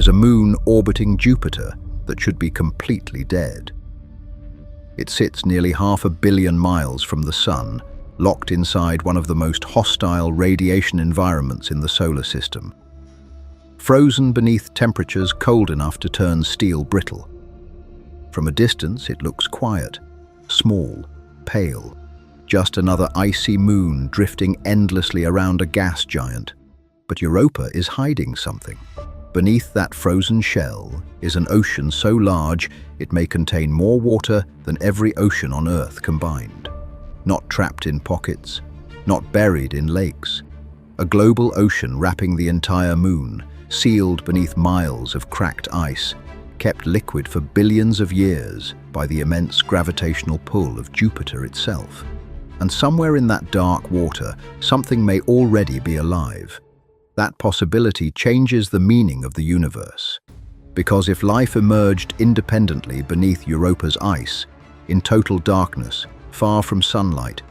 is a moon orbiting Jupiter that should be completely dead. It sits nearly 500 million miles from the Sun, locked inside one of the most hostile radiation environments in the solar system. Frozen beneath temperatures cold enough to turn steel brittle. From a distance, it looks quiet, small, pale, just another icy moon drifting endlessly around a gas giant. But Europa is hiding something. Beneath that frozen shell is an ocean so large it may contain more water than every ocean on Earth combined. Not trapped in pockets, not buried in lakes. A global ocean wrapping the entire moon, sealed beneath miles of cracked ice, kept liquid for billions of years by the immense gravitational pull of Jupiter itself. And somewhere in that dark water, something may already be alive. That possibility changes the meaning of the universe. Because if life emerged independently beneath Europa's ice, in total darkness, far from sunlight,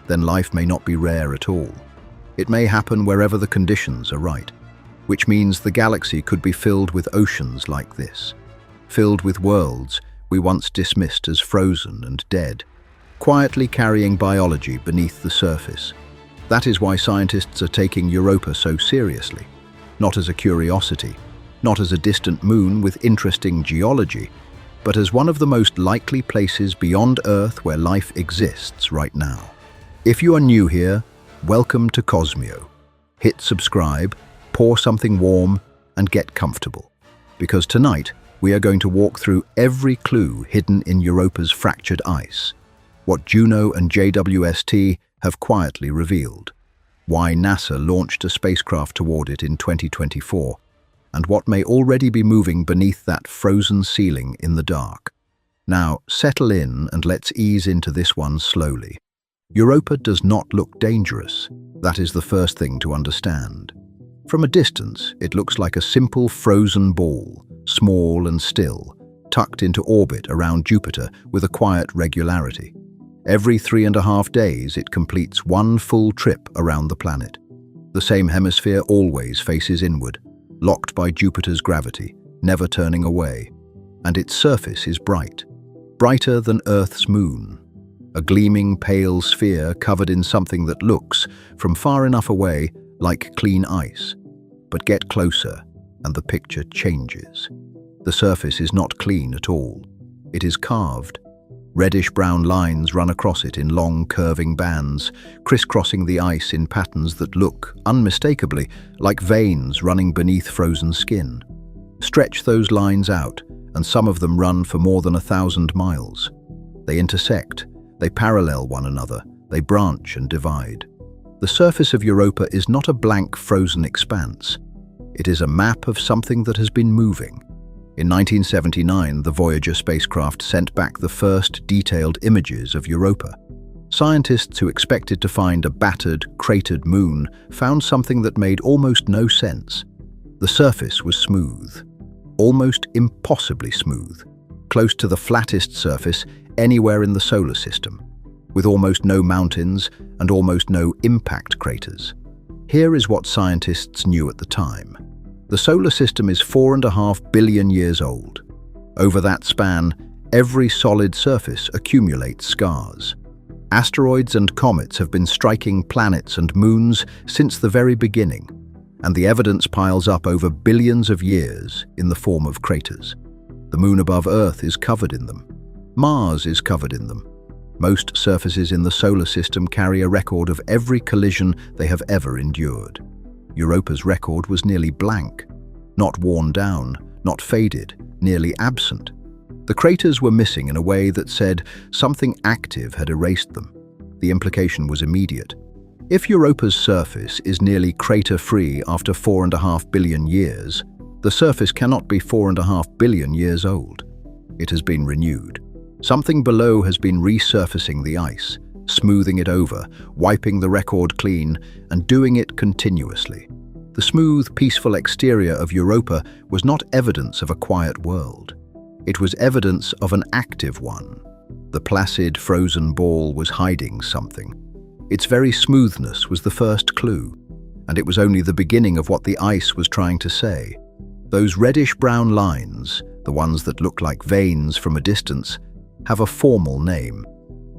then life may not be rare at all. It may happen wherever the conditions are right, which means the galaxy could be filled with oceans like this, filled with worlds we once dismissed as frozen and dead, quietly carrying biology beneath the surface. That is why scientists are taking Europa so seriously, not as a curiosity, not as a distant moon with interesting geology, but as one of the most likely places beyond Earth where life exists right now. If you are new here, welcome to Cosmio. Hit subscribe, pour something warm, and get comfortable. Because tonight, we are going to walk through every clue hidden in Europa's fractured ice, what Juno and JWST have quietly revealed, why NASA launched a spacecraft toward it in 2024, and what may already be moving beneath that frozen ceiling in the dark. Now, settle in and let's ease into this one slowly. Europa does not look dangerous. That is the first thing to understand. From a distance, it looks like a simple frozen ball, small and still, tucked into orbit around Jupiter with a quiet regularity. Every 3.5 days, it completes one full trip around the planet. The same hemisphere always faces inward, locked by Jupiter's gravity, never turning away. And its surface is bright, brighter than Earth's moon. A gleaming pale sphere covered in something that looks, from far enough away, like clean ice. But get closer, and the picture changes. The surface is not clean at all. It is carved. Reddish-brown lines run across it in long, curving bands, crisscrossing the ice in patterns that look, unmistakably, like veins running beneath frozen skin. Stretch those lines out, and some of them run for more than 1,000 miles. They intersect, they parallel one another, they branch and divide. The surface of Europa is not a blank frozen expanse. It is a map of something that has been moving. In 1979, the Voyager spacecraft sent back the first detailed images of Europa. Scientists who expected to find a battered, cratered moon found something that made almost no sense. The surface was smooth, almost impossibly smooth, close to the flattest surface anywhere in the solar system, with almost no mountains and almost no impact craters. Here is what scientists knew at the time. The solar system is 4.5 billion years old. Over that span, every solid surface accumulates scars. Asteroids and comets have been striking planets and moons since the very beginning, and the evidence piles up over billions of years in the form of craters. The moon above Earth is covered in them. Mars is covered in them. Most surfaces in the solar system carry a record of every collision they have ever endured. Europa's record was nearly blank, not worn down, not faded, nearly absent. The craters were missing in a way that said something active had erased them. The implication was immediate. If Europa's surface is nearly crater-free after 4.5 billion years, the surface cannot be 4.5 billion years old. It has been renewed. Something below has been resurfacing the ice, smoothing it over, wiping the record clean, and doing it continuously. The smooth, peaceful exterior of Europa was not evidence of a quiet world. It was evidence of an active one. The placid, frozen ball was hiding something. Its very smoothness was the first clue, and it was only the beginning of what the ice was trying to say. Those reddish-brown lines, the ones that look like veins from a distance, have a formal name.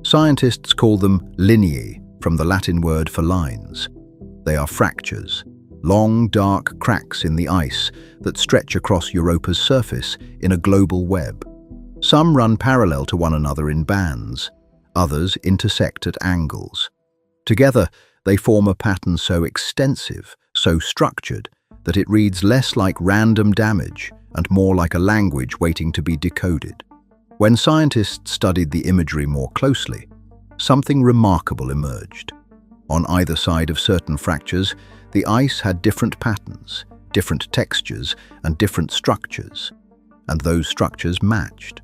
Scientists call them lineae, from the Latin word for lines. They are fractures, long, dark cracks in the ice that stretch across Europa's surface in a global web. Some run parallel to one another in bands, others intersect at angles. Together, they form a pattern so extensive, so structured, that it reads less like random damage and more like a language waiting to be decoded. When scientists studied the imagery more closely, something remarkable emerged. On either side of certain fractures, the ice had different patterns, different textures, and different structures, and those structures matched.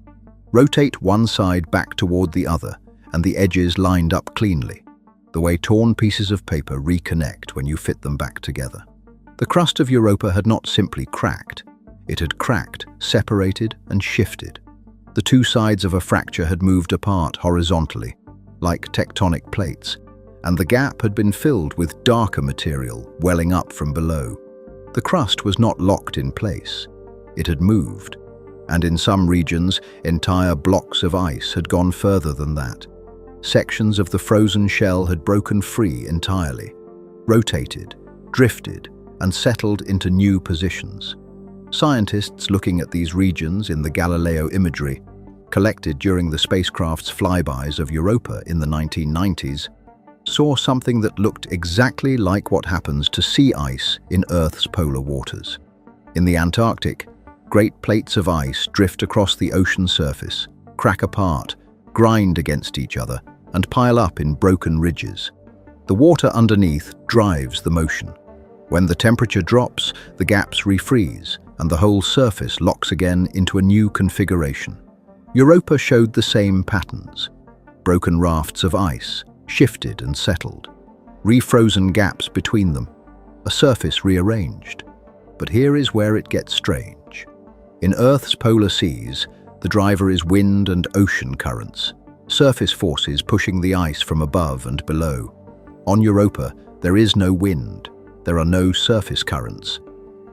Rotate one side back toward the other, and the edges lined up cleanly, the way torn pieces of paper reconnect when you fit them back together. The crust of Europa had not simply cracked, it had cracked, separated, and shifted. The two sides of a fracture had moved apart horizontally, like tectonic plates, and the gap had been filled with darker material welling up from below. The crust was not locked in place. It had moved, and in some regions, entire blocks of ice had gone further than that. Sections of the frozen shell had broken free entirely, rotated, drifted, and settled into new positions. Scientists looking at these regions in the Galileo imagery, collected during the spacecraft's flybys of Europa in the 1990s, saw something that looked exactly like what happens to sea ice in Earth's polar waters. In the Antarctic, great plates of ice drift across the ocean surface, crack apart, grind against each other, and pile up in broken ridges. The water underneath drives the motion. When the temperature drops, the gaps refreeze, and the whole surface locks again into a new configuration. Europa showed the same patterns. Broken rafts of ice, shifted and settled. Refrozen gaps between them, a surface rearranged. But here is where it gets strange. In Earth's polar seas, the driver is wind and ocean currents, surface forces pushing the ice from above and below. On Europa, there is no wind. There are no surface currents.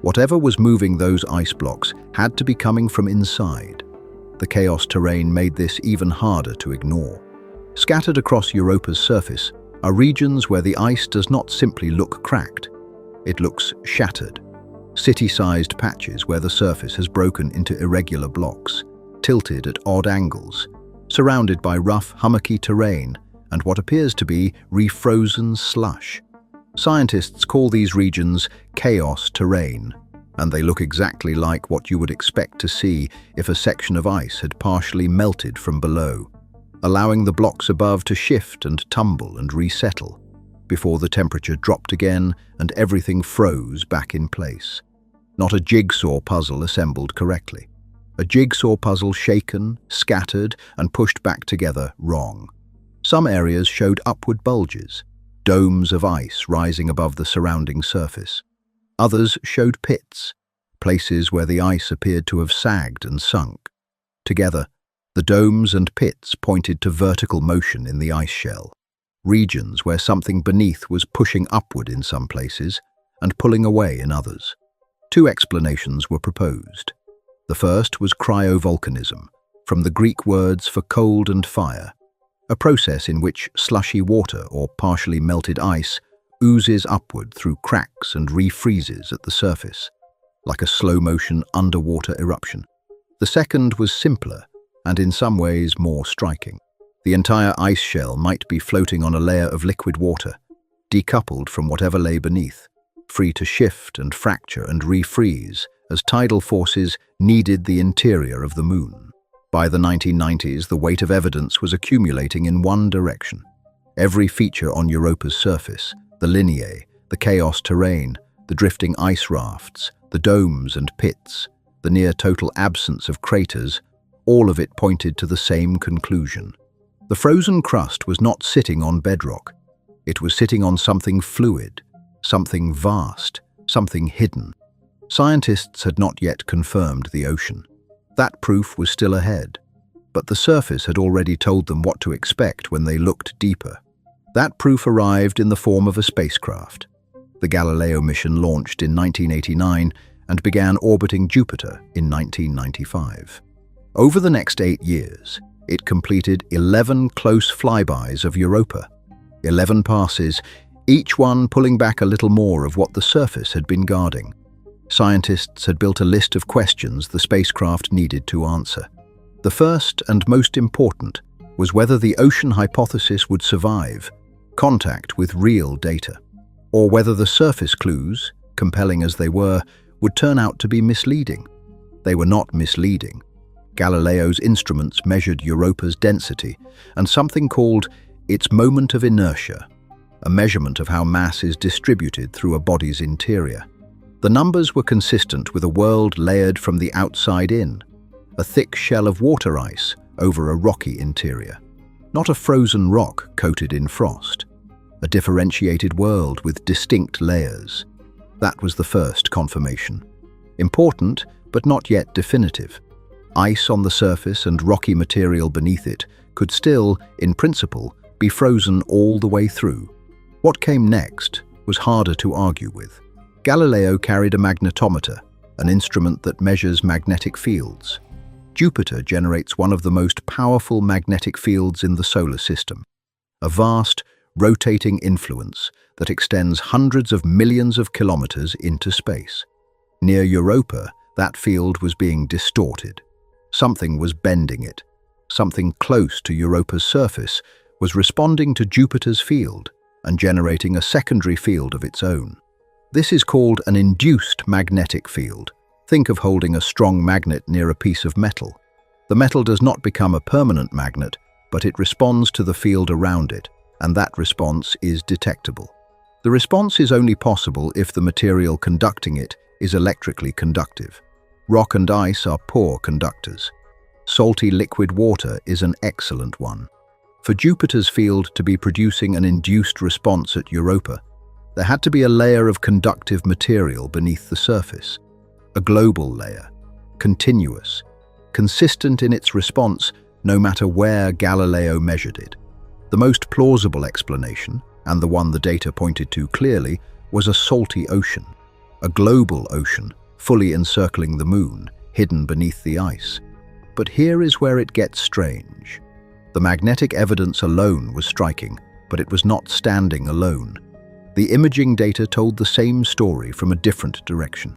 Whatever was moving those ice blocks had to be coming from inside. The chaos terrain made this even harder to ignore. Scattered across Europa's surface are regions where the ice does not simply look cracked. It looks shattered. City-sized patches where the surface has broken into irregular blocks, tilted at odd angles, surrounded by rough, hummocky terrain and what appears to be refrozen slush. Scientists call these regions chaos terrain, and they look exactly like what you would expect to see if a section of ice had partially melted from below, allowing the blocks above to shift and tumble and resettle before the temperature dropped again and everything froze back in place. Not a jigsaw puzzle assembled correctly. A jigsaw puzzle shaken, scattered, and pushed back together wrong. Some areas showed upward bulges, domes of ice rising above the surrounding surface. Others showed pits, places where the ice appeared to have sagged and sunk. Together, the domes and pits pointed to vertical motion in the ice shell, regions where something beneath was pushing upward in some places and pulling away in others. Two explanations were proposed. The first was cryovolcanism, from the Greek words for cold and fire, a process in which slushy water or partially melted ice oozes upward through cracks and refreezes at the surface, like a slow-motion underwater eruption. The second was simpler and in some ways more striking. The entire ice shell might be floating on a layer of liquid water, decoupled from whatever lay beneath, free to shift and fracture and refreeze as tidal forces kneaded the interior of the moon. By the 1990s, the weight of evidence was accumulating in one direction. Every feature on Europa's surface, the lineae, the chaos terrain, the drifting ice rafts, the domes and pits, the near-total absence of craters, all of it pointed to the same conclusion. The frozen crust was not sitting on bedrock. It was sitting on something fluid, something vast, something hidden. Scientists had not yet confirmed the ocean. That proof was still ahead, but the surface had already told them what to expect when they looked deeper. That proof arrived in the form of a spacecraft. The Galileo mission launched in 1989 and began orbiting Jupiter in 1995. Over the next 8 years, it completed 11 close flybys of Europa, 11 passes, each one pulling back a little more of what the surface had been guarding. Scientists had built a list of questions the spacecraft needed to answer. The first and most important was whether the ocean hypothesis would survive contact with real data, or whether the surface clues, compelling as they were, would turn out to be misleading. They were not misleading. Galileo's instruments measured Europa's density and something called its moment of inertia, a measurement of how mass is distributed through a body's interior. The numbers were consistent with a world layered from the outside in, a thick shell of water ice over a rocky interior. Not a frozen rock coated in frost. A differentiated world with distinct layers. That was the first confirmation. Important, but not yet definitive. Ice on the surface and rocky material beneath it could still, in principle, be frozen all the way through. What came next was harder to argue with. Galileo carried a magnetometer, an instrument that measures magnetic fields. Jupiter generates one of the most powerful magnetic fields in the solar system. A vast, rotating influence that extends hundreds of millions of kilometers into space. Near Europa, that field was being distorted. Something was bending it. Something close to Europa's surface was responding to Jupiter's field and generating a secondary field of its own. This is called an induced magnetic field. Think of holding a strong magnet near a piece of metal. The metal does not become a permanent magnet, but it responds to the field around it, and that response is detectable. The response is only possible if the material conducting it is electrically conductive. Rock and ice are poor conductors. Salty liquid water is an excellent one. For Jupiter's field to be producing an induced response at Europa, there had to be a layer of conductive material beneath the surface. A global layer, continuous, consistent in its response no matter where Galileo measured it. The most plausible explanation, and the one the data pointed to clearly, was a salty ocean. A global ocean, fully encircling the moon, hidden beneath the ice. But here is where it gets strange. The magnetic evidence alone was striking, but it was not standing alone. The imaging data told the same story from a different direction.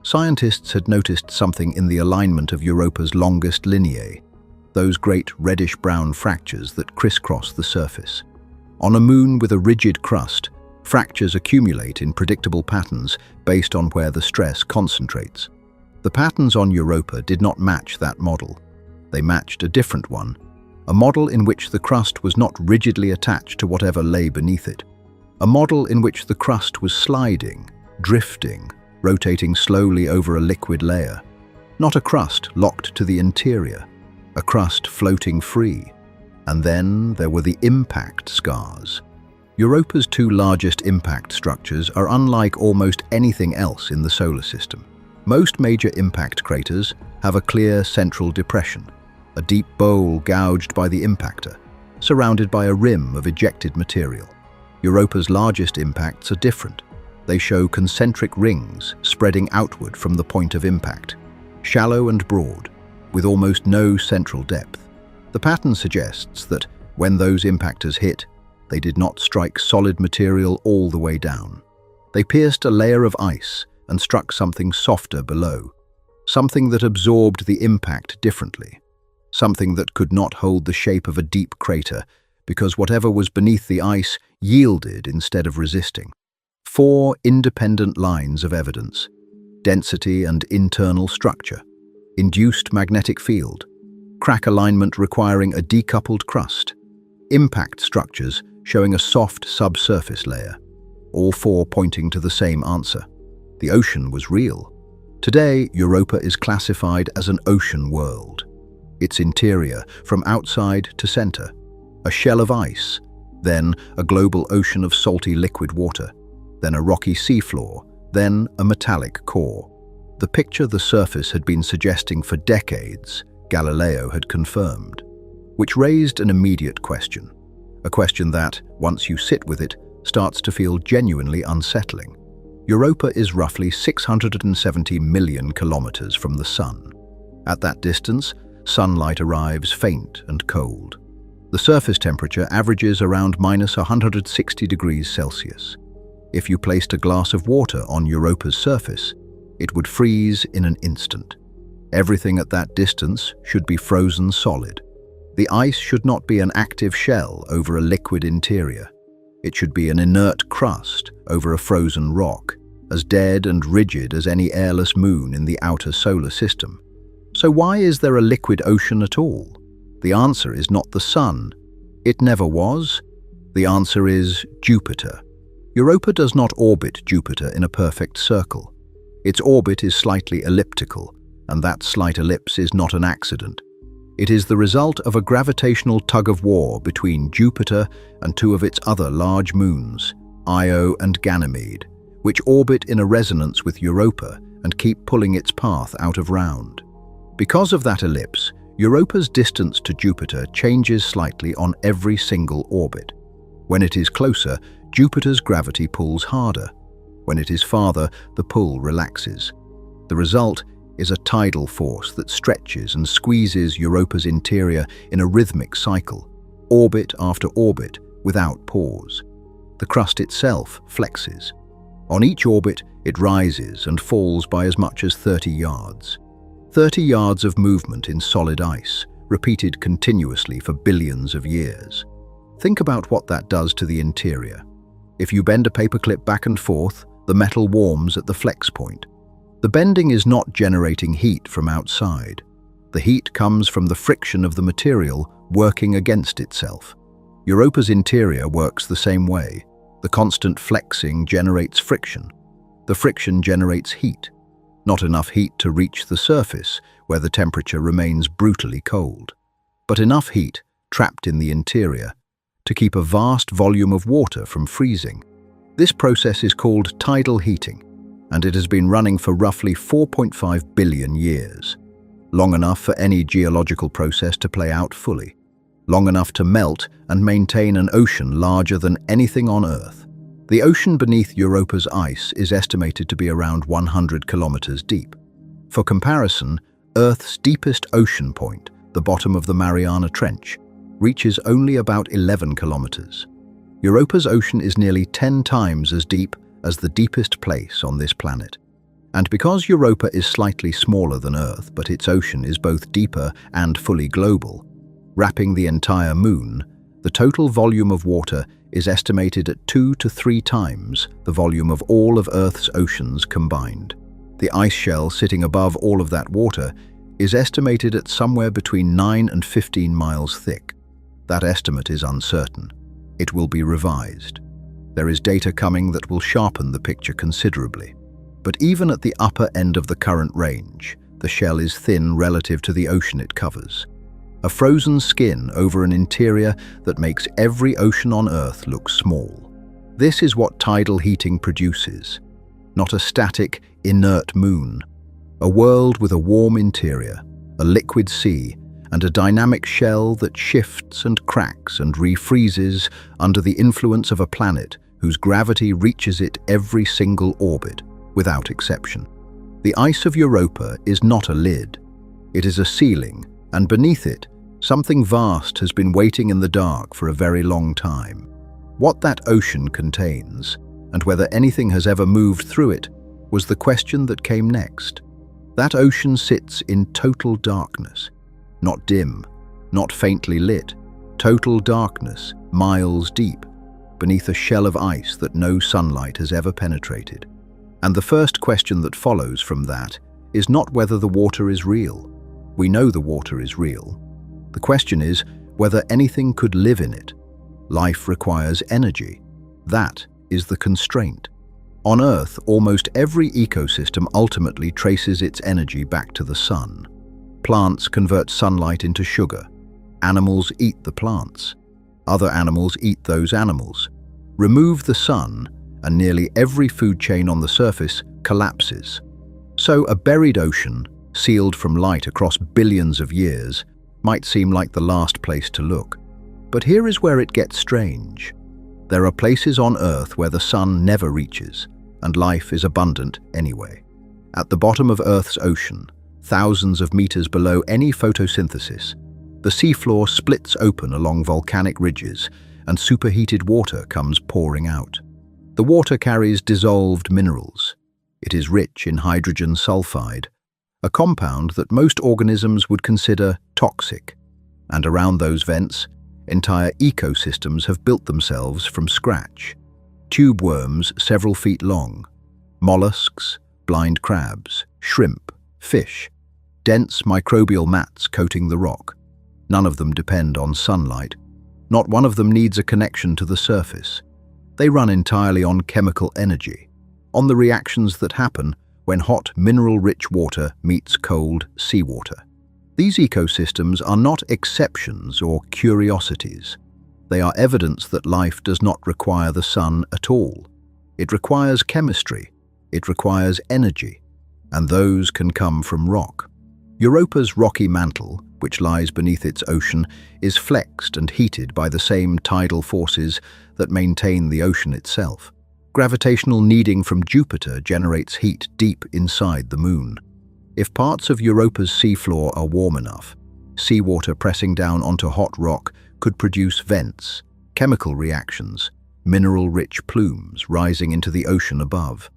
Scientists had noticed something in the alignment of Europa's longest lineae, those great reddish-brown fractures that crisscross the surface. On a moon with a rigid crust, fractures accumulate in predictable patterns based on where the stress concentrates. The patterns on Europa did not match that model. They matched a different one, a model in which the crust was not rigidly attached to whatever lay beneath it. A model in which the crust was sliding, drifting, rotating slowly over a liquid layer. Not a crust locked to the interior, a crust floating free. And then there were the impact scars. Europa's two largest impact structures are unlike almost anything else in the solar system. Most major impact craters have a clear central depression, a deep bowl gouged by the impactor, surrounded by a rim of ejected material. Europa's largest impacts are different. They show concentric rings spreading outward from the point of impact, shallow and broad, with almost no central depth. The pattern suggests that when those impactors hit, they did not strike solid material all the way down. They pierced a layer of ice and struck something softer below, something that absorbed the impact differently, something that could not hold the shape of a deep crater because whatever was beneath the ice yielded instead of resisting. 4 independent lines of evidence: density and internal structure, induced magnetic field, crack alignment requiring a decoupled crust, impact structures showing a soft subsurface layer, all 4 pointing to the same answer. The ocean was real. Today, Europa is classified as an ocean world. Its interior, from outside to center, a shell of ice, then a global ocean of salty liquid water, then a rocky seafloor, then a metallic core. The picture the surface had been suggesting for decades, Galileo had confirmed, which raised an immediate question, a question that, once you sit with it, starts to feel genuinely unsettling. Europa is roughly 670 million kilometers from the Sun. At that distance, sunlight arrives faint and cold. The surface temperature averages around -160 degrees Celsius. If you placed a glass of water on Europa's surface, it would freeze in an instant. Everything at that distance should be frozen solid. The ice should not be an active shell over a liquid interior. It should be an inert crust over a frozen rock, as dead and rigid as any airless moon in the outer solar system. So why is there a liquid ocean at all? The answer is not the Sun. It never was. The answer is Jupiter. Europa does not orbit Jupiter in a perfect circle. Its orbit is slightly elliptical, and that slight ellipse is not an accident. It is the result of a gravitational tug-of-war between Jupiter and two of its other large moons, Io and Ganymede, which orbit in a resonance with Europa and keep pulling its path out of round. Because of that ellipse, Europa's distance to Jupiter changes slightly on every single orbit. When it is closer, Jupiter's gravity pulls harder. When it is farther, the pull relaxes. The result is a tidal force that stretches and squeezes Europa's interior in a rhythmic cycle, orbit after orbit, without pause. The crust itself flexes. On each orbit, it rises and falls by as much as 30 yards. 30 yards of movement in solid ice, repeated continuously for billions of years. Think about what that does to the interior. If you bend a paperclip back and forth, the metal warms at the flex point. The bending is not generating heat from outside. The heat comes from the friction of the material working against itself. Europa's interior works the same way. The constant flexing generates friction. The friction generates heat. Not enough heat to reach the surface, where the temperature remains brutally cold, but enough heat, trapped in the interior, to keep a vast volume of water from freezing. This process is called tidal heating, and it has been running for roughly 4.5 billion years. Long enough for any geological process to play out fully. Long enough to melt and maintain an ocean larger than anything on Earth. The ocean beneath Europa's ice is estimated to be around 100 kilometers deep. For comparison, Earth's deepest ocean point, the bottom of the Mariana Trench, reaches only about 11 kilometers. Europa's ocean is nearly 10 times as deep as the deepest place on this planet. And because Europa is slightly smaller than Earth, but its ocean is both deeper and fully global, wrapping the entire moon, the total volume of water is estimated at 2 to 3 times the volume of all of Earth's oceans combined. The ice shell sitting above all of that water is estimated at somewhere between 9 and 15 miles thick. That estimate is uncertain. It will be revised. There is data coming that will sharpen the picture considerably. But even at the upper end of the current range, the shell is thin relative to the ocean it covers. A frozen skin over an interior that makes every ocean on Earth look small. This is what tidal heating produces. Not a static, inert moon. A world with a warm interior, a liquid sea, and a dynamic shell that shifts and cracks and refreezes under the influence of a planet whose gravity reaches it every single orbit, without exception. The ice of Europa is not a lid. It is a ceiling, and beneath it, something vast has been waiting in the dark for a very long time. What that ocean contains, and whether anything has ever moved through it, was the question that came next. That ocean sits in total darkness. Not dim, not faintly lit. Total darkness, miles deep, beneath a shell of ice that no sunlight has ever penetrated. And the first question that follows from that is not whether the water is real. We know the water is real. The question is whether anything could live in it. Life requires energy. That is the constraint. On Earth, almost every ecosystem ultimately traces its energy back to the sun. Plants convert sunlight into sugar. Animals eat the plants. Other animals eat those animals. Remove the sun, and nearly every food chain on the surface collapses. So a buried ocean, sealed from light across billions of years, might seem like the last place to look. But here is where it gets strange. There are places on Earth where the sun never reaches, and life is abundant anyway. At the bottom of Earth's ocean, thousands of meters below any photosynthesis, the seafloor splits open along volcanic ridges and superheated water comes pouring out. The water carries dissolved minerals. It is rich in hydrogen sulfide, a compound that most organisms would consider toxic. And around those vents, entire ecosystems have built themselves from scratch. Tube worms several feet long, mollusks, blind crabs, shrimp, fish, dense microbial mats coating the rock. None of them depend on sunlight. Not one of them needs a connection to the surface. They run entirely on chemical energy, on the reactions that happen when hot, mineral-rich water meets cold seawater. These ecosystems are not exceptions or curiosities. They are evidence that life does not require the sun at all. It requires chemistry, it requires energy, and those can come from rock. Europa's rocky mantle, which lies beneath its ocean, is flexed and heated by the same tidal forces that maintain the ocean itself. Gravitational kneading from Jupiter generates heat deep inside the Moon. If parts of Europa's seafloor are warm enough, seawater pressing down onto hot rock could produce vents, chemical reactions, mineral-rich plumes rising into the ocean above.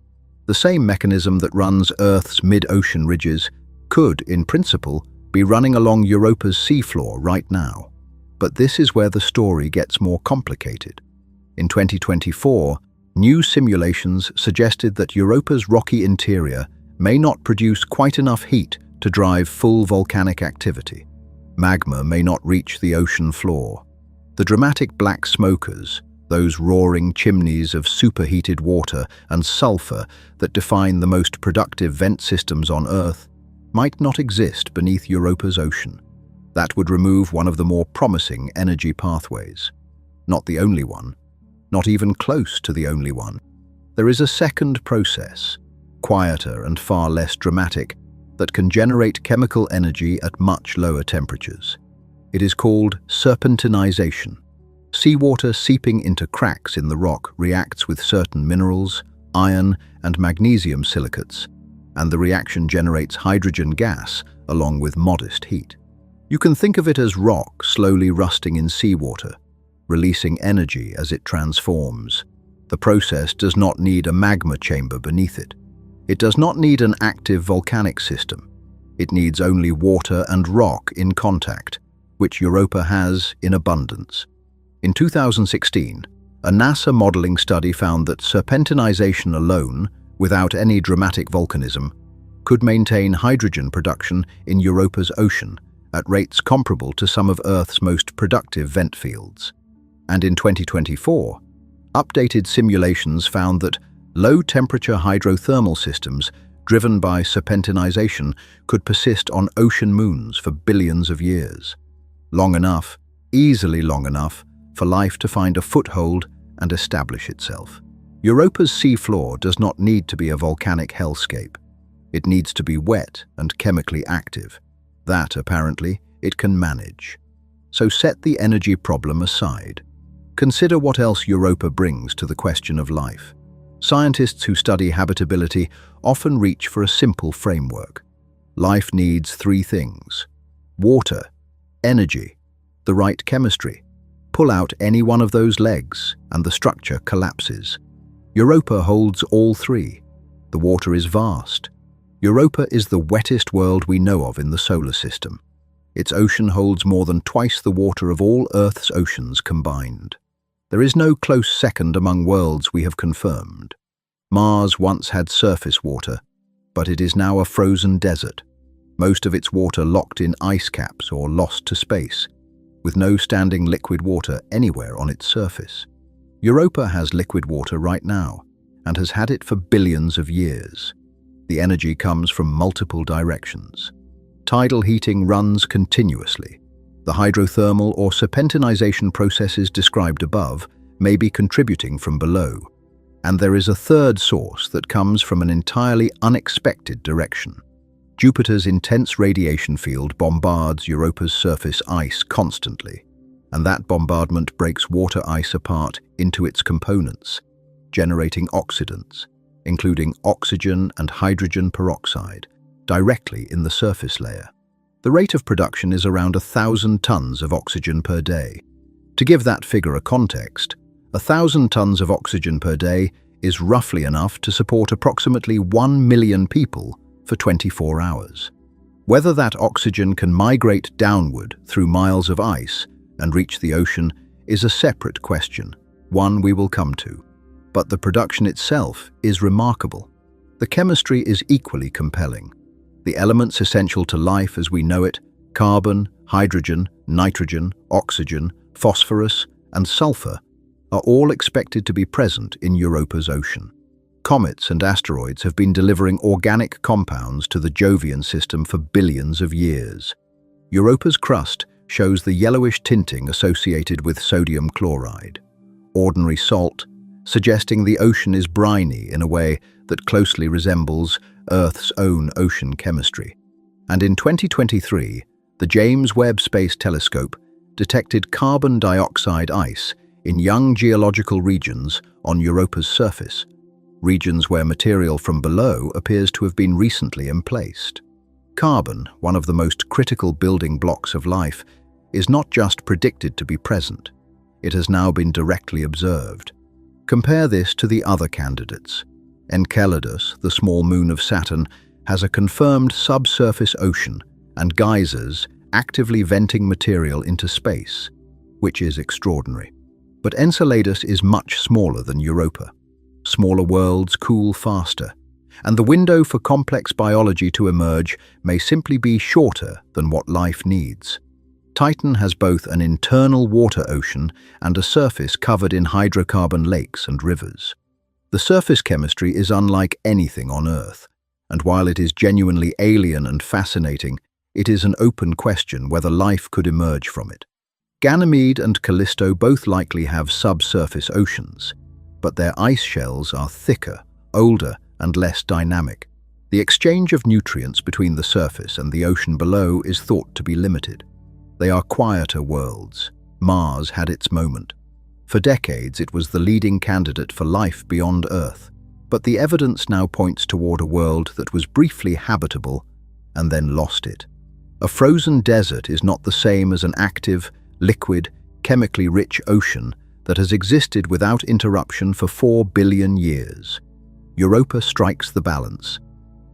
The same mechanism that runs Earth's mid-ocean ridges could, in principle, be running along Europa's seafloor right now. But this is where the story gets more complicated. In 2024, new simulations suggested that Europa's rocky interior may not produce quite enough heat to drive full volcanic activity. Magma may not reach the ocean floor. The dramatic black smokers, those roaring chimneys of superheated water and sulfur that define the most productive vent systems on Earth, might not exist beneath Europa's ocean. That would remove one of the more promising energy pathways. Not the only one. Not even close to the only one. There is a second process, quieter and far less dramatic, that can generate chemical energy at much lower temperatures. It is called serpentinization. Seawater seeping into cracks in the rock reacts with certain minerals, iron and magnesium silicates, and the reaction generates hydrogen gas along with modest heat. You can think of it as rock slowly rusting in seawater, releasing energy as it transforms. The process does not need a magma chamber beneath it. It does not need an active volcanic system. It needs only water and rock in contact, which Europa has in abundance. In 2016, a NASA modeling study found that serpentinization alone, without any dramatic volcanism, could maintain hydrogen production in Europa's ocean at rates comparable to some of Earth's most productive vent fields. And in 2024, updated simulations found that low-temperature hydrothermal systems driven by serpentinization could persist on ocean moons for billions of years. Long enough, easily long enough, for life to find a foothold and establish itself. Europa's seafloor does not need to be a volcanic hellscape. It needs to be wet and chemically active. That, apparently, it can manage. So set the energy problem aside. Consider what else Europa brings to the question of life. Scientists who study habitability often reach for a simple framework. Life needs three things: water, energy, the right chemistry. Pull out any one of those legs and the structure collapses. Europa holds all three. The water is vast. Europa is the wettest world we know of in the solar system. Its ocean holds more than twice the water of all Earth's oceans combined. There is no close second among worlds we have confirmed. Mars once had surface water, but it is now a frozen desert, most of its water locked in ice caps or lost to space, with no standing liquid water anywhere on its surface. Europa has liquid water right now, and has had it for billions of years. The energy comes from multiple directions. Tidal heating runs continuously. The hydrothermal or serpentinization processes described above may be contributing from below. And there is a third source that comes from an entirely unexpected direction. Jupiter's intense radiation field bombards Europa's surface ice constantly, and that bombardment breaks water ice apart into its components, generating oxidants. including oxygen and hydrogen peroxide, directly in the surface layer. The rate of production is around 1,000 tons of oxygen per day. To give that figure a context, 1,000 tons of oxygen per day is roughly enough to support approximately 1 million people for 24 hours. Whether that oxygen can migrate downward through miles of ice and reach the ocean is a separate question, one we will come to. But the production itself is remarkable. The chemistry is equally compelling. The elements essential to life as we know it, carbon, hydrogen, nitrogen, oxygen, phosphorus, and sulfur, are all expected to be present in Europa's ocean. Comets and asteroids have been delivering organic compounds to the Jovian system for billions of years. Europa's crust shows the yellowish tinting associated with sodium chloride, ordinary salt, suggesting the ocean is briny in a way that closely resembles Earth's own ocean chemistry. And in 2023, the James Webb Space Telescope detected carbon dioxide ice in young geological regions on Europa's surface, regions where material from below appears to have been recently emplaced. Carbon, one of the most critical building blocks of life, is not just predicted to be present, it has now been directly observed. Compare this to the other candidates. Enceladus, the small moon of Saturn, has a confirmed subsurface ocean and geysers actively venting material into space, which is extraordinary. But Enceladus is much smaller than Europa. Smaller worlds cool faster, and the window for complex biology to emerge may simply be shorter than what life needs. Titan has both an internal water ocean and a surface covered in hydrocarbon lakes and rivers. The surface chemistry is unlike anything on Earth, and while it is genuinely alien and fascinating, it is an open question whether life could emerge from it. Ganymede and Callisto both likely have subsurface oceans, but their ice shells are thicker, older, and less dynamic. The exchange of nutrients between the surface and the ocean below is thought to be limited. They are quieter worlds. Mars had its moment. For decades, it was the leading candidate for life beyond Earth, but the evidence now points toward a world that was briefly habitable and then lost it. A frozen desert is not the same as an active, liquid, chemically rich ocean that has existed without interruption for 4 billion years. Europa strikes the balance,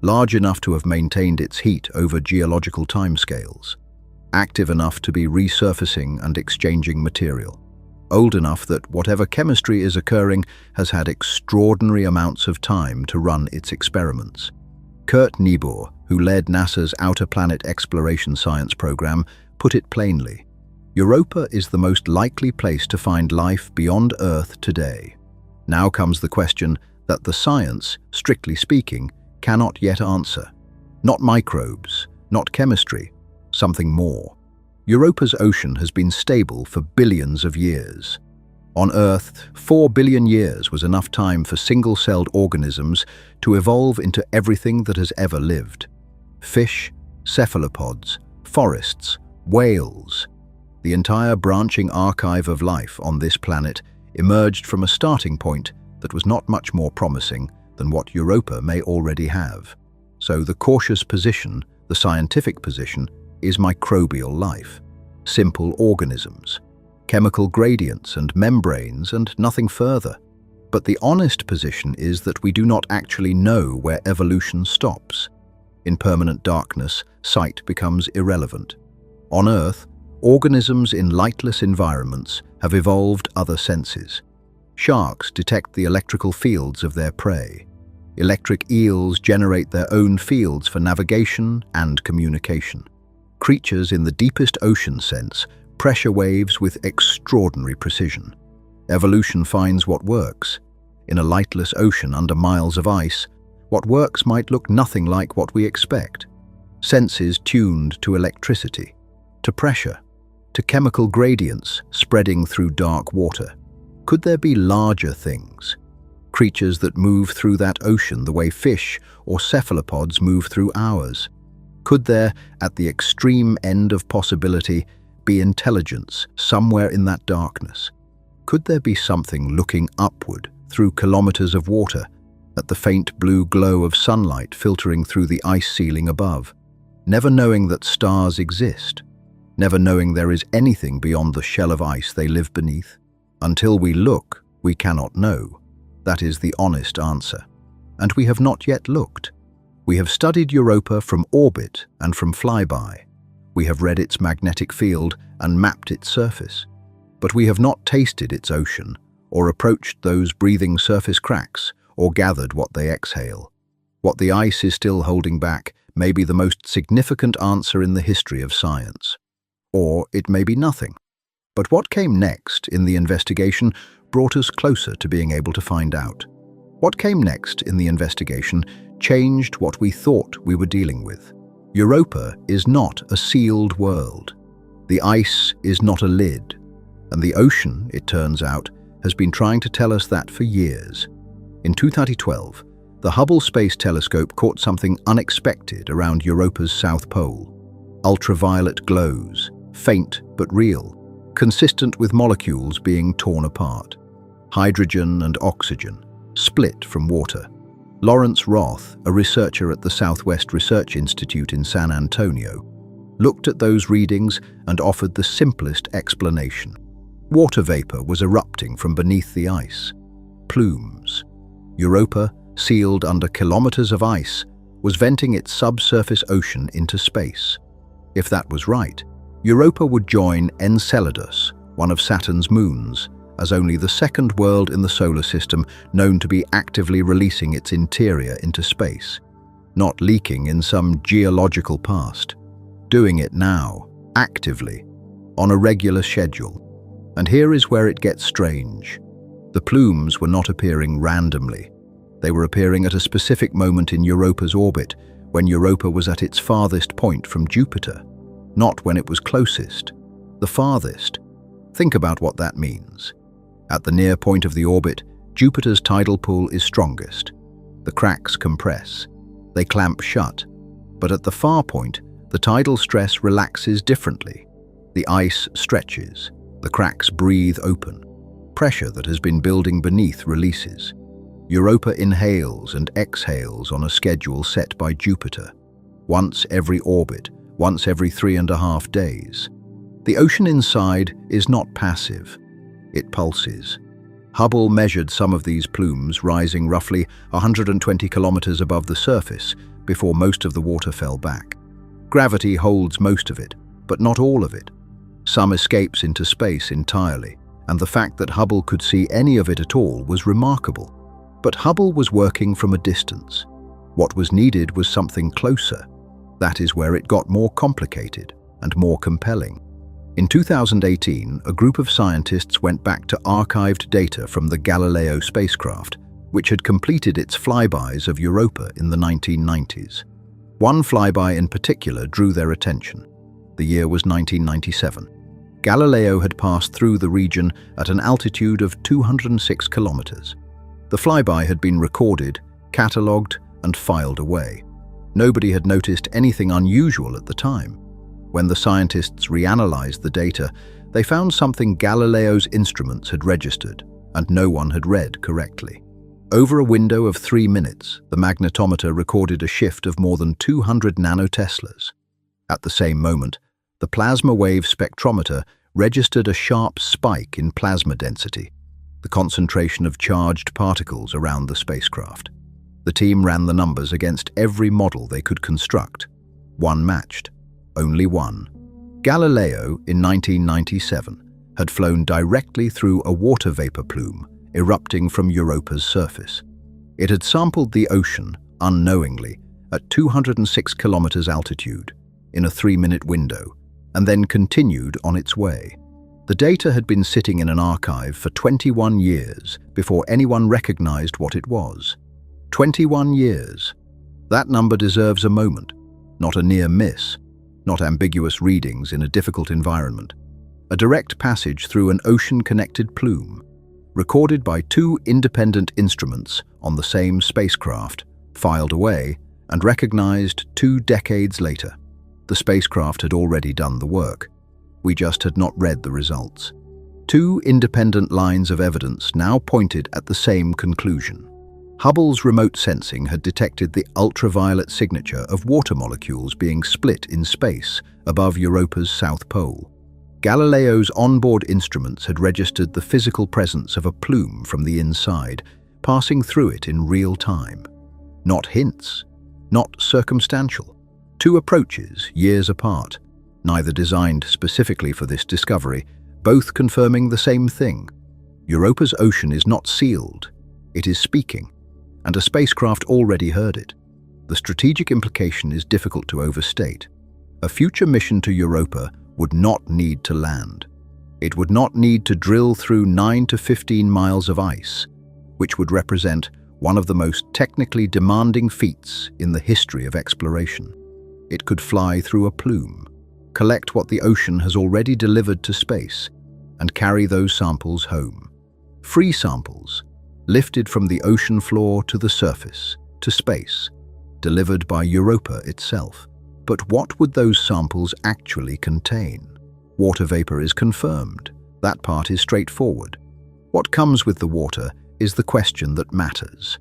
large enough to have maintained its heat over geological timescales, active enough to be resurfacing and exchanging material, old enough that whatever chemistry is occurring has had extraordinary amounts of time to run its experiments. Kurt Niebuhr, who led NASA's Outer Planet Exploration Science program, put it plainly: Europa is the most likely place to find life beyond Earth today. Now comes the question that the science, strictly speaking, cannot yet answer. Not microbes, not chemistry, something more. Europa's ocean has been stable for billions of years. On Earth, 4 billion years was enough time for single-celled organisms to evolve into everything that has ever lived. Fish, cephalopods, forests, whales. The entire branching archive of life on this planet emerged from a starting point that was not much more promising than what Europa may already have. So the cautious position, the scientific position, is microbial life, simple organisms, chemical gradients and membranes, and nothing further. But the honest position is that we do not actually know where evolution stops. In permanent darkness, sight becomes irrelevant. On Earth, organisms in lightless environments have evolved other senses. Sharks detect the electrical fields of their prey. Electric eels generate their own fields for navigation and communication. Creatures in the deepest ocean sense pressure waves with extraordinary precision. Evolution finds what works. In a lightless ocean under miles of ice, what works might look nothing like what we expect. Senses tuned to electricity, to pressure, to chemical gradients spreading through dark water. Could there be larger things? Creatures that move through that ocean the way fish or cephalopods move through ours? Could there, at the extreme end of possibility, be intelligence somewhere in that darkness? Could there be something looking upward through kilometers of water, at the faint blue glow of sunlight filtering through the ice ceiling above, never knowing that stars exist, never knowing there is anything beyond the shell of ice they live beneath. Until we look, we cannot know. That is the honest answer. And we have not yet looked. We have studied Europa from orbit and from flyby. We have read its magnetic field and mapped its surface. But we have not tasted its ocean, or approached those breathing surface cracks, or gathered what they exhale. What the ice is still holding back may be the most significant answer in the history of science. Or it may be nothing. But what came next in the investigation brought us closer to being able to find out. What came next in the investigation changed what we thought we were dealing with. Europa is not a sealed world. The ice is not a lid. And the ocean, it turns out, has been trying to tell us that for years. In 2012, the Hubble Space Telescope caught something unexpected around Europa's south pole. Ultraviolet glows, faint but real, consistent with molecules being torn apart. Hydrogen and oxygen, split from water. Lawrence Roth, a researcher at the Southwest Research Institute in San Antonio, looked at those readings and offered the simplest explanation. Water vapor was erupting from beneath the ice. Plumes. Europa, sealed under kilometers of ice, was venting its subsurface ocean into space. If that was right, Europa would join Enceladus, one of Saturn's moons, as only the second world in the solar system known to be actively releasing its interior into space, not leaking in some geological past. Doing it now, actively, on a regular schedule. And here is where it gets strange. The plumes were not appearing randomly. They were appearing at a specific moment in Europa's orbit, when Europa was at its farthest point from Jupiter. Not when it was closest. The farthest. Think about what that means. At the near point of the orbit, Jupiter's tidal pull is strongest. The cracks compress. They clamp shut. But at the far point, the tidal stress relaxes differently. The ice stretches. The cracks breathe open. Pressure that has been building beneath releases. Europa inhales and exhales on a schedule set by Jupiter. Once every orbit, once every 3.5 days. The ocean inside is not passive. It pulses. Hubble measured some of these plumes rising roughly 120 kilometers above the surface before most of the water fell back. Gravity holds most of it, but not all of it. Some escapes into space entirely, and the fact that Hubble could see any of it at all was remarkable. But Hubble was working from a distance. What was needed was something closer. That is where it got more complicated and more compelling. In 2018, a group of scientists went back to archived data from the Galileo spacecraft, which had completed its flybys of Europa in the 1990s. One flyby in particular drew their attention. The year was 1997. Galileo had passed through the region at an altitude of 206 kilometers. The flyby had been recorded, catalogued, and filed away. Nobody had noticed anything unusual at the time. When the scientists reanalyzed the data, they found something Galileo's instruments had registered, and no one had read correctly. Over a window of 3 minutes, the magnetometer recorded a shift of more than 200 nanoteslas. At the same moment, the plasma wave spectrometer registered a sharp spike in plasma density, the concentration of charged particles around the spacecraft. The team ran the numbers against every model they could construct. One matched. Only one. Galileo, in 1997, had flown directly through a water vapor plume erupting from Europa's surface. It had sampled the ocean, unknowingly, at 206 kilometers altitude, in a 3-minute window, and then continued on its way. The data had been sitting in an archive for 21 years before anyone recognized what it was. 21 years. That number deserves a moment, not a near miss, not ambiguous readings in a difficult environment. A direct passage through an ocean-connected plume, recorded by 2 independent instruments on the same spacecraft, filed away, and recognized 2 decades later. The spacecraft had already done the work. We just had not read the results. 2 independent lines of evidence now pointed at the same conclusion. Hubble's remote sensing had detected the ultraviolet signature of water molecules being split in space above Europa's south pole. Galileo's onboard instruments had registered the physical presence of a plume from the inside, passing through it in real time. Not hints, not circumstantial. Two approaches, years apart, neither designed specifically for this discovery, both confirming the same thing. Europa's ocean is not sealed, it is speaking, and a spacecraft already heard it. The strategic implication is difficult to overstate. A future mission to Europa would not need to land. It would not need to drill through 9 to 15 miles of ice, which would represent one of the most technically demanding feats in the history of exploration. It could fly through a plume, collect what the ocean has already delivered to space, and carry those samples home. Free samples, lifted from the ocean floor to the surface, to space, delivered by Europa itself. But what would those samples actually contain? Water vapor is confirmed. That part is straightforward. What comes with the water is the question that matters.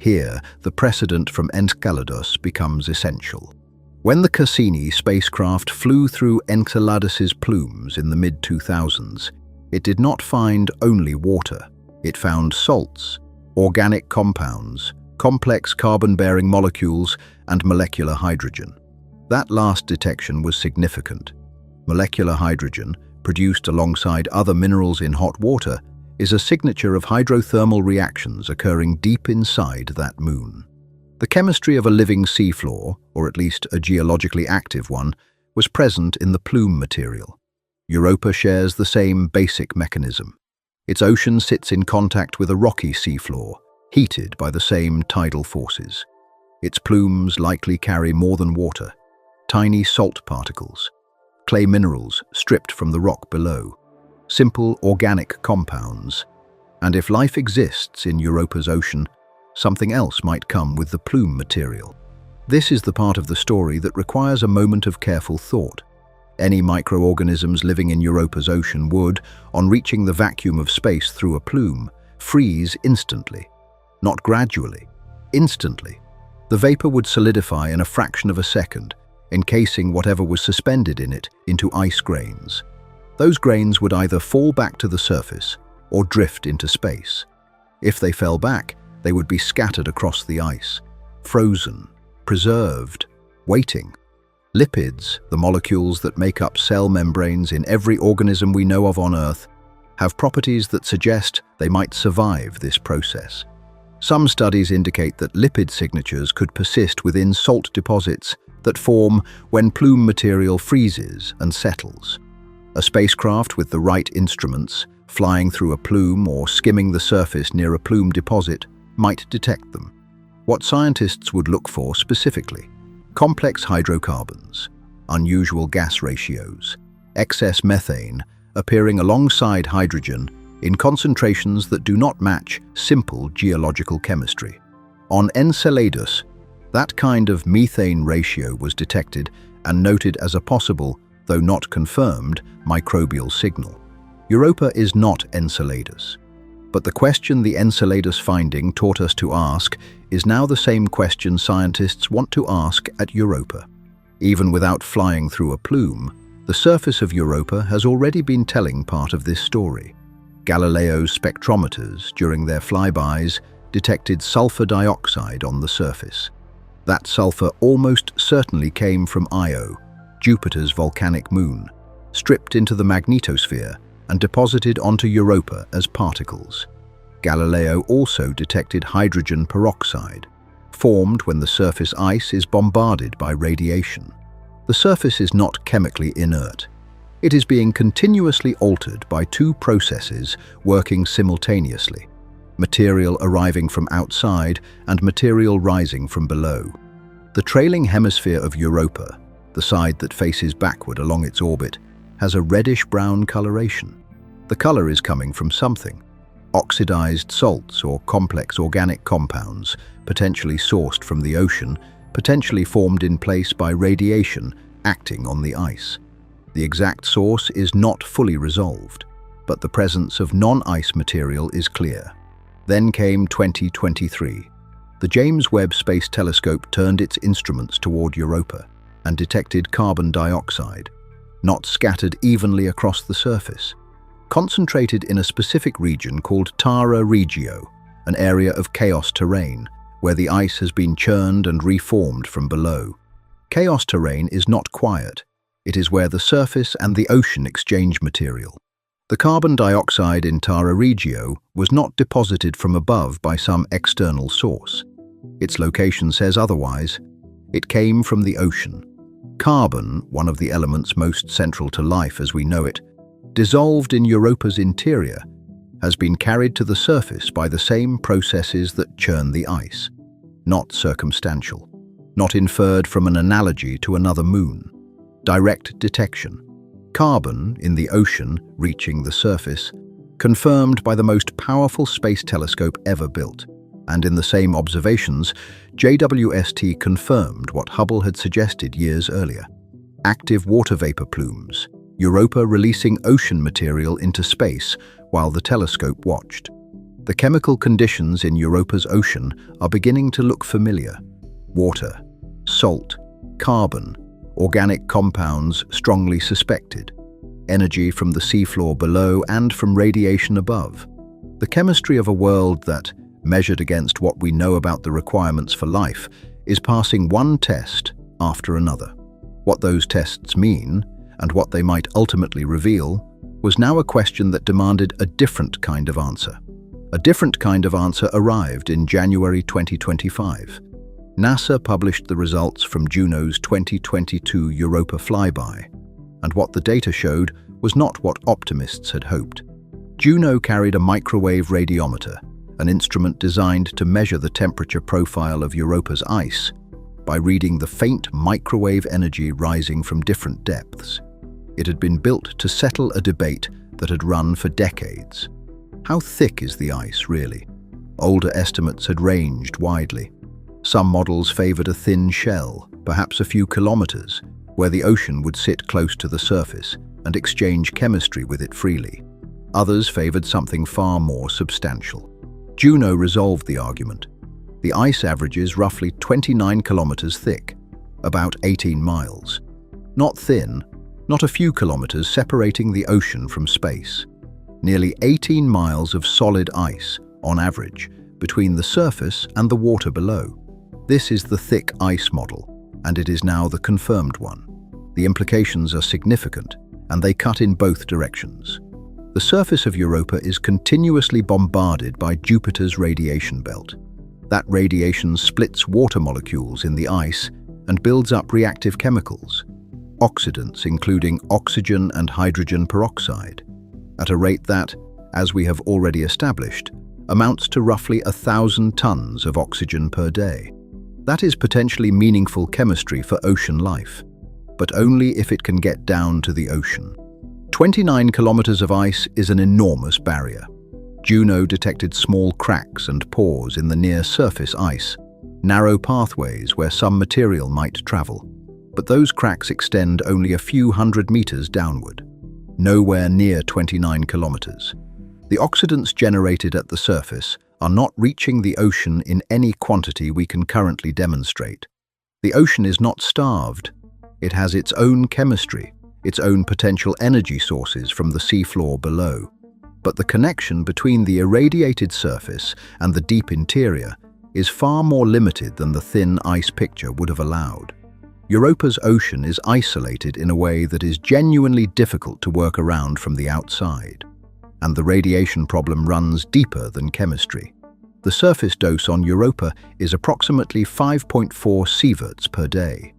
Here, the precedent from Enceladus becomes essential. When the Cassini spacecraft flew through Enceladus's plumes in the mid-2000s, it did not find only water. It found salts, organic compounds, complex carbon-bearing molecules, and molecular hydrogen. That last detection was significant. Molecular hydrogen, produced alongside other minerals in hot water, is a signature of hydrothermal reactions occurring deep inside that moon. The chemistry of a living seafloor, or at least a geologically active one, was present in the plume material. Europa shares the same basic mechanism. Its ocean sits in contact with a rocky seafloor, heated by the same tidal forces. Its plumes likely carry more than water, tiny salt particles, clay minerals stripped from the rock below, simple organic compounds. And if life exists in Europa's ocean, something else might come with the plume material. This is the part of the story that requires a moment of careful thought. Any microorganisms living in Europa's ocean would, on reaching the vacuum of space through a plume, freeze instantly. Not gradually, instantly. The vapor would solidify in a fraction of a second, encasing whatever was suspended in it into ice grains. Those grains would either fall back to the surface or drift into space. If they fell back, they would be scattered across the ice, frozen, preserved, waiting. Lipids, the molecules that make up cell membranes in every organism we know of on Earth, have properties that suggest they might survive this process. Some studies indicate that lipid signatures could persist within salt deposits that form when plume material freezes and settles. A spacecraft with the right instruments, flying through a plume or skimming the surface near a plume deposit, might detect them. What scientists would look for specifically: complex hydrocarbons, unusual gas ratios, excess methane appearing alongside hydrogen in concentrations that do not match simple geological chemistry. On Enceladus, that kind of methane ratio was detected and noted as a possible, though not confirmed, microbial signal. Europa is not Enceladus. But the question the Enceladus finding taught us to ask is now the same question scientists want to ask at Europa. Even without flying through a plume, the surface of Europa has already been telling part of this story. Galileo's spectrometers, during their flybys, detected sulfur dioxide on the surface. That sulfur almost certainly came from Io, Jupiter's volcanic moon, stripped into the magnetosphere and deposited onto Europa as particles. Galileo also detected hydrogen peroxide, formed when the surface ice is bombarded by radiation. The surface is not chemically inert. It is being continuously altered by two processes working simultaneously: material arriving from outside and material rising from below. The trailing hemisphere of Europa, the side that faces backward along its orbit, has a reddish-brown coloration. The color is coming from something: oxidized salts or complex organic compounds, potentially sourced from the ocean, potentially formed in place by radiation acting on the ice. The exact source is not fully resolved, but the presence of non-ice material is clear. Then came 2023, The James Webb Space Telescope turned its instruments toward Europa and detected carbon dioxide, not scattered evenly across the surface, concentrated in a specific region called Terra Regio, an area of chaos terrain, where the ice has been churned and reformed from below. Chaos terrain is not quiet. It is where the surface and the ocean exchange material. The carbon dioxide in Terra Regio was not deposited from above by some external source. Its location says otherwise. It came from the ocean. Carbon, one of the elements most central to life as we know it, dissolved in Europa's interior, has been carried to the surface by the same processes that churn the ice. Not circumstantial, not inferred from an analogy to another moon. Direct detection. Carbon in the ocean reaching the surface, confirmed by the most powerful space telescope ever built. And in the same observations, JWST confirmed what Hubble had suggested years earlier. Active water vapor plumes, Europa releasing ocean material into space while the telescope watched. The chemical conditions in Europa's ocean are beginning to look familiar. Water, salt, carbon, organic compounds strongly suspected, energy from the seafloor below and from radiation above. The chemistry of a world that, measured against what we know about the requirements for life, is passing one test after another. What those tests mean, and what they might ultimately reveal, was now a question that demanded a different kind of answer. A different kind of answer arrived in January 2025. NASA published the results from Juno's 2022 Europa flyby, and what the data showed was not what optimists had hoped. Juno carried a microwave radiometer, an instrument designed to measure the temperature profile of Europa's ice by reading the faint microwave energy rising from different depths. It had been built to settle a debate that had run for decades. How thick is the ice, really? Older estimates had ranged widely. Some models favored a thin shell, perhaps a few kilometers, where the ocean would sit close to the surface and exchange chemistry with it freely. Others favored something far more substantial. Juno resolved the argument. The ice averages roughly 29 kilometers thick, about 18 miles. Not thin, not a few kilometers separating the ocean from space. Nearly 18 miles of solid ice, on average, between the surface and the water below. This is the thick ice model, and it is now the confirmed one. The implications are significant, and they cut in both directions. The surface of Europa is continuously bombarded by Jupiter's radiation belt. That radiation splits water molecules in the ice and builds up reactive chemicals, oxidants including oxygen and hydrogen peroxide, at a rate that, as we have already established, amounts to roughly 1,000 tons of oxygen per day. That is potentially meaningful chemistry for ocean life, but only if it can get down to the ocean. 29 kilometers of ice is an enormous barrier. Juno detected small cracks and pores in the near-surface ice, narrow pathways where some material might travel, but those cracks extend only a few hundred meters downward, nowhere near 29 kilometers. The oxidants generated at the surface are not reaching the ocean in any quantity we can currently demonstrate. The ocean is not starved. It has its own chemistry, its own potential energy sources from the seafloor below. But the connection between the irradiated surface and the deep interior is far more limited than the thin ice picture would have allowed. Europa's ocean is isolated in a way that is genuinely difficult to work around from the outside. And the radiation problem runs deeper than chemistry. The surface dose on Europa is approximately 5.4 sieverts per day.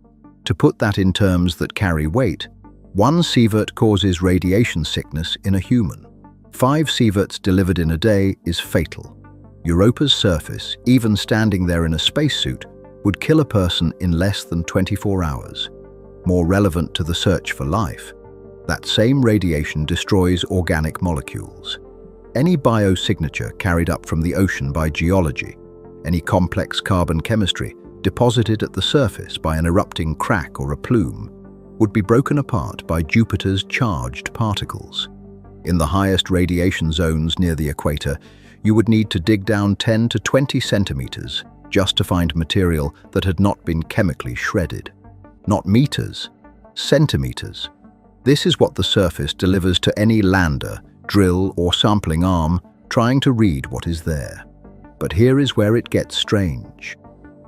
To put that in terms that carry weight, 1 sievert causes radiation sickness in a human. 5 sieverts delivered in a day is fatal. Europa's surface, even standing there in a spacesuit, would kill a person in less than 24 hours. More relevant to the search for life, that same radiation destroys organic molecules. Any biosignature carried up from the ocean by geology, any complex carbon chemistry deposited at the surface by an erupting crack or a plume, would be broken apart by Jupiter's charged particles. In the highest radiation zones near the equator, you would need to dig down 10 to 20 centimeters, just to find material that had not been chemically shredded. Not meters, centimeters. This is what the surface delivers to any lander, drill, or sampling arm trying to read what is there. But here is where it gets strange.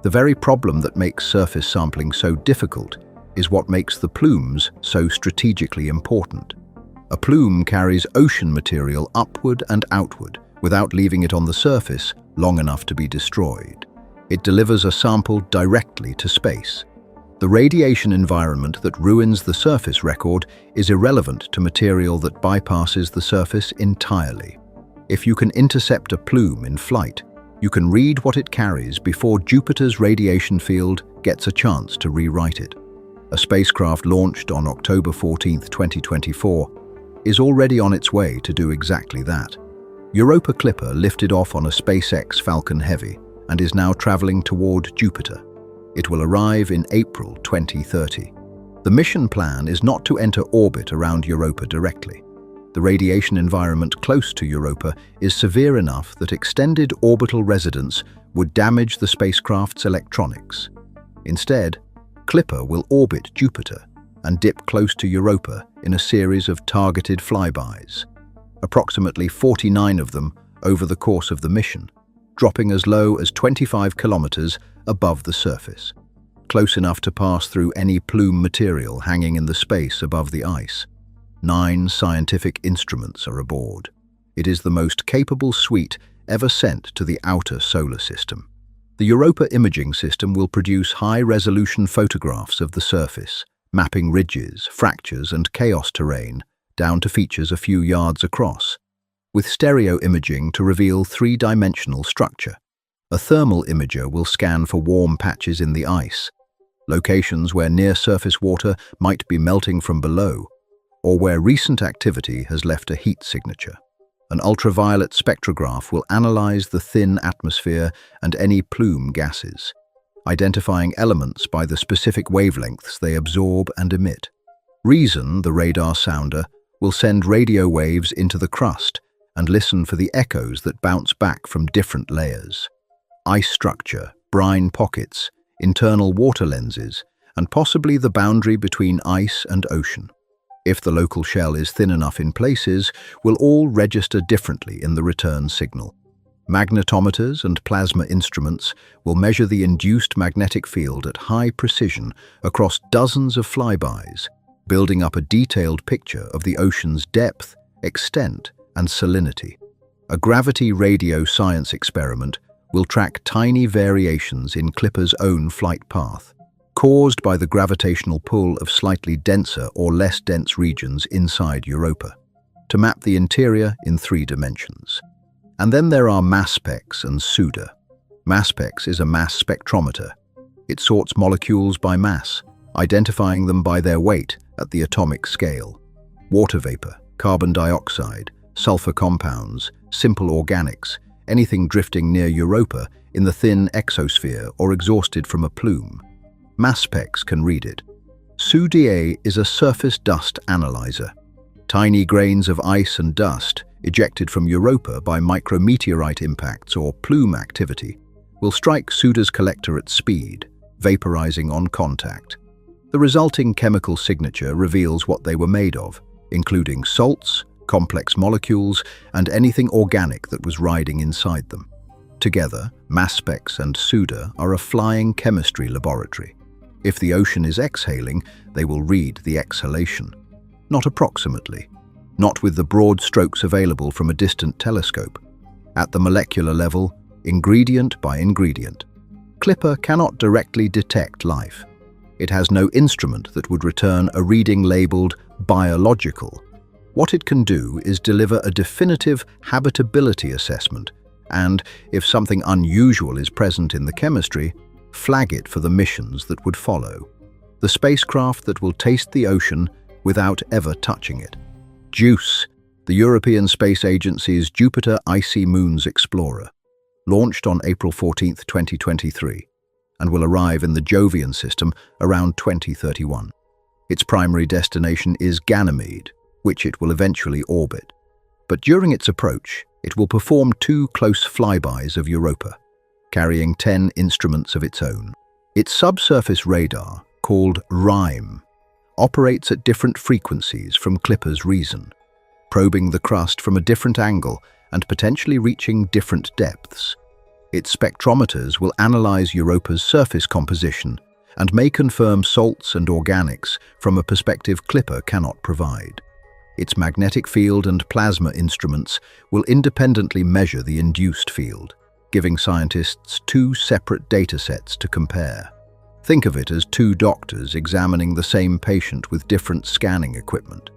The very problem that makes surface sampling so difficult is what makes the plumes so strategically important. A plume carries ocean material upward and outward without leaving it on the surface long enough to be destroyed. It delivers a sample directly to space. The radiation environment that ruins the surface record is irrelevant to material that bypasses the surface entirely. If you can intercept a plume in flight, you can read what it carries before Jupiter's radiation field gets a chance to rewrite it. A spacecraft launched on October 14, 2024, is already on its way to do exactly that. Europa Clipper lifted off on a SpaceX Falcon Heavy and is now traveling toward Jupiter. It will arrive in April 2030. The mission plan is not to enter orbit around Europa directly. The radiation environment close to Europa is severe enough that extended orbital residence would damage the spacecraft's electronics. Instead, Clipper will orbit Jupiter and dip close to Europa in a series of targeted flybys, approximately 49 of them over the course of the mission, dropping as low as 25 kilometers above the surface, close enough to pass through any plume material hanging in the space above the ice. 9 scientific instruments are aboard. It is the most capable suite ever sent to the outer solar system. The Europa imaging system will produce high-resolution photographs of the surface, mapping ridges, fractures, and chaos terrain down to features a few yards across, with stereo imaging to reveal 3-dimensional structure. A thermal imager will scan for warm patches in the ice, locations where near-surface water might be melting from below, or where recent activity has left a heat signature. An ultraviolet spectrograph will analyze the thin atmosphere and any plume gases, identifying elements by the specific wavelengths they absorb and emit. Reason, the radar sounder, will send radio waves into the crust and listen for the echoes that bounce back from different layers. Ice structure, brine pockets, internal water lenses, and possibly the boundary between ice and ocean. If the local shell is thin enough in places, will all register differently in the return signal. Magnetometers and plasma instruments will measure the induced magnetic field at high precision across dozens of flybys, building up a detailed picture of the ocean's depth, extent, and salinity. A gravity radio science experiment will track tiny variations in Clipper's own flight path, caused by the gravitational pull of slightly denser or less dense regions inside Europa, to map the interior in 3 dimensions. And then there are MassSpex and SUDA. MassSpex is a mass spectrometer. It sorts molecules by mass, identifying them by their weight at the atomic scale. Water vapor, carbon dioxide, sulfur compounds, simple organics, anything drifting near Europa in the thin exosphere or exhausted from a plume. MassSpex can read it. SUDA is a surface dust analyzer. Tiny grains of ice and dust, ejected from Europa by micrometeorite impacts or plume activity, will strike SUDA's collector at speed, vaporizing on contact. The resulting chemical signature reveals what they were made of, including salts, complex molecules, and anything organic that was riding inside them. Together, MassSpex and SUDA are a flying chemistry laboratory. If the ocean is exhaling, they will read the exhalation. Not approximately, not with the broad strokes available from a distant telescope. At the molecular level, ingredient by ingredient. Clipper cannot directly detect life. It has no instrument that would return a reading labeled biological. What it can do is deliver a definitive habitability assessment and, if something unusual is present in the chemistry, flag it for the missions that would follow. The spacecraft that will taste the ocean without ever touching it. JUICE, the European Space Agency's Jupiter Icy Moons Explorer, launched on April 14, 2023, and will arrive in the Jovian system around 2031. Its primary destination is Ganymede, which it will eventually orbit. But during its approach, it will perform 2 close flybys of Europa. carrying 10 instruments of its own. Its subsurface radar, called RIME, operates at different frequencies from Clipper's reason, probing the crust from a different angle and potentially reaching different depths. Its spectrometers will analyze Europa's surface composition and may confirm salts and organics from a perspective Clipper cannot provide. Its magnetic field and plasma instruments will independently measure the induced field, giving scientists two separate datasets to compare. Think of it as two doctors examining the same patient with different scanning equipment.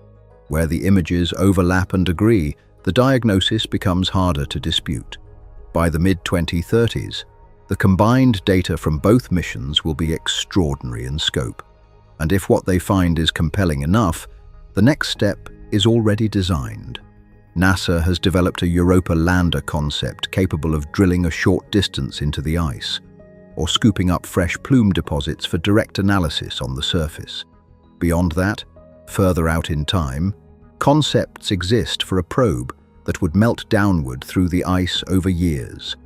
Where the images overlap and agree, the diagnosis becomes harder to dispute. By the mid-2030s, the combined data from both missions will be extraordinary in scope. And if what they find is compelling enough, the next step is already designed. NASA has developed a Europa lander concept capable of drilling a short distance into the ice, or scooping up fresh plume deposits for direct analysis on the surface. Beyond that, further out in time, concepts exist for a probe that would melt downward through the ice over years,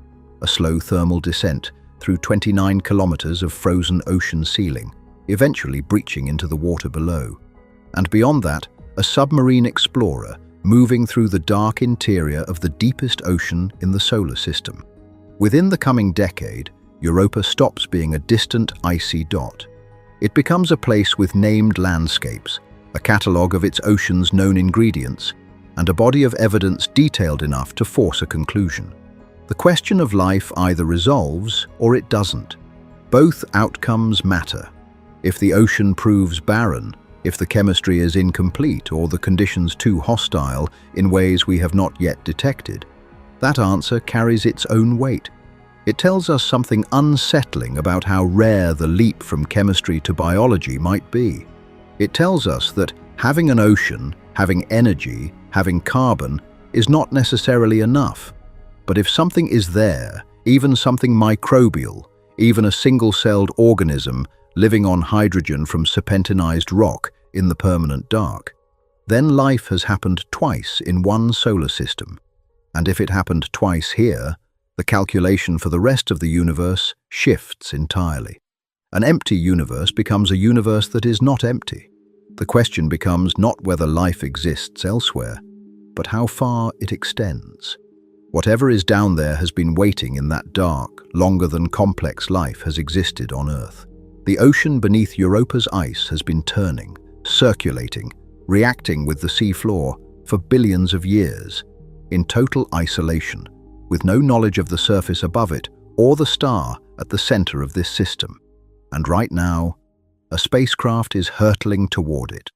a slow thermal descent through 29 kilometers of frozen ocean ceiling, eventually breaching into the water below. And beyond that, a submarine explorer moving through the dark interior of the deepest ocean in the solar system. Within the coming decade, Europa stops being a distant icy dot. It becomes a place with named landscapes, a catalogue of its ocean's known ingredients, and a body of evidence detailed enough to force a conclusion. The question of life either resolves or it doesn't. Both outcomes matter. If the ocean proves barren, if the chemistry is incomplete or the conditions too hostile in ways we have not yet detected, that answer carries its own weight. It tells us something unsettling about how rare the leap from chemistry to biology might be. It tells us that having an ocean, having energy, having carbon is not necessarily enough. But if something is there, even something microbial, even a single-celled organism living on hydrogen from serpentinized rock in the permanent dark, then life has happened twice in one solar system. And if it happened twice here, the calculation for the rest of the universe shifts entirely. An empty universe becomes a universe that is not empty. The question becomes not whether life exists elsewhere, but how far it extends. Whatever is down there has been waiting in that dark, longer than complex life has existed on Earth. The ocean beneath Europa's ice has been turning, circulating, reacting with the seafloor for billions of years, in total isolation, with no knowledge of the surface above it or the star at the center of this system. And right now, a spacecraft is hurtling toward it.